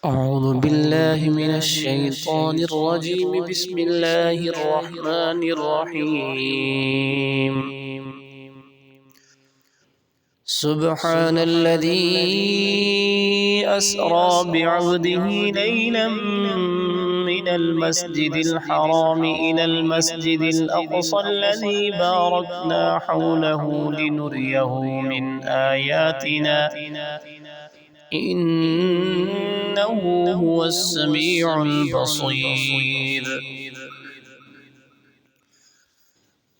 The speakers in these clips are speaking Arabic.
أعوذ بالله من الشيطان الرجيم. بسم الله الرحمن الرحيم. سبحان الذي أسرى بعبده ليلا من المسجد الحرام إلى المسجد الأقصى الذي باركنا حوله لنريه من آياتنا إنه هو السميع البصير.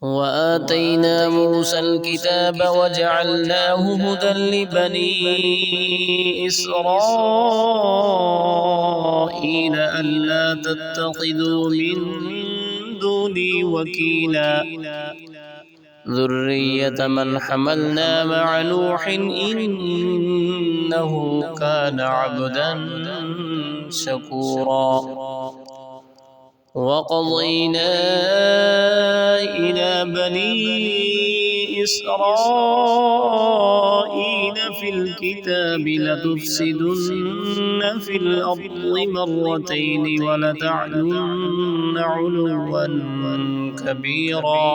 وآتينا موسى الكتاب وجعلناه هدى لبني إسرائيل ألا تتخذوا من دوني وكيلا ذرية من حملنا مع نوح إنه كان عبدا شكورا. وقضينا إلى بني إسرائيل في الكتاب لتفسدن في الأرض مرتين ولتعلن علوا كبيرا.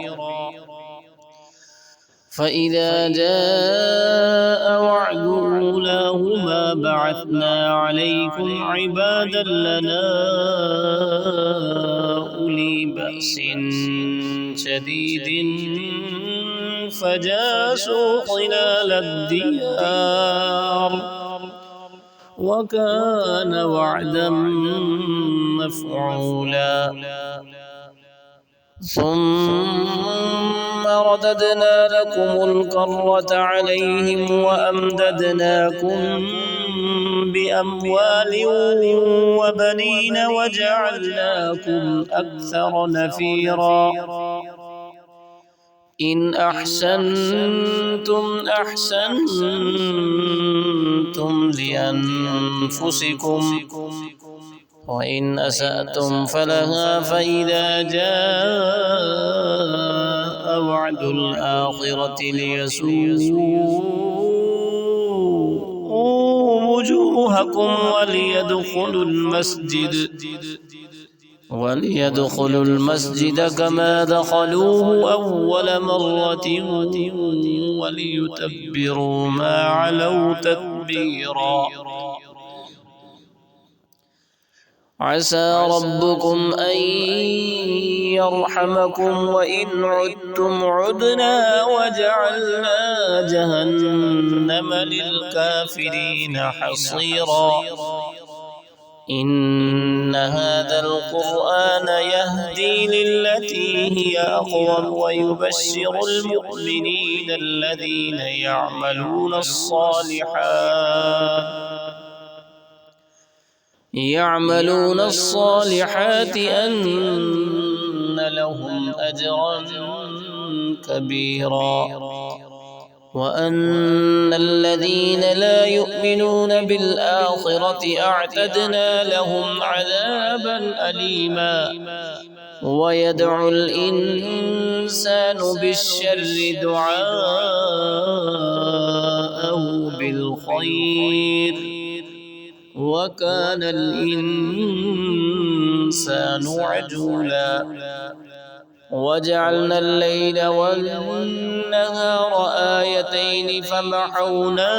فإذا جاء وعد أولاهما بعثنا عليكم عبادا لنا أولي بأس شديد فجاسوا خلال الديار وكان وعدا مفعولا. ثم رددنا لكم الكرة عليهم وأمددناكم بأموال وبنين وجعلناكم أكثر نفيرا. إن أحسنتم أحسنتم لأنفسكم وإن أسأتم فلها. فإذا جاء وعد الآخرة ليسوءوا وجوهكم وليدخلوا المسجد كما دخلوه أول مرة وليتبروا ما علوا تتبيرا. عسى ربكم أن يرحمكم وإن عدتم عدنا وجعلنا جهنم للكافرين حصيرا. إن هذا القرآن يهدي للتي هي أقوم ويبشر المؤمنين الذين يعملون الصالحات أن لهم أجرا كبيرا. وأن الذين لا يؤمنون بالآخرة أعتدنا لهم عذابا أليما. ويدعو الإنسان بالشر دعاءه بالخير وكان الإنسان عجولا. وجعلنا الليل والنهار آيتين فمحونا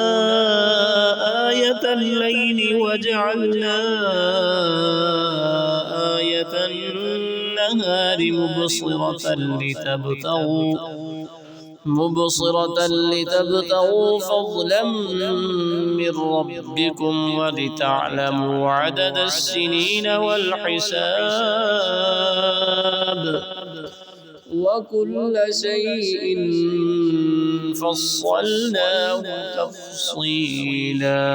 آية الليل وجعلنا آية النهار مبصرة لتبتغوا فضلا من ربكم ولتعلموا عدد السنين والحساب وكل شيء فصلناه تفصيلا.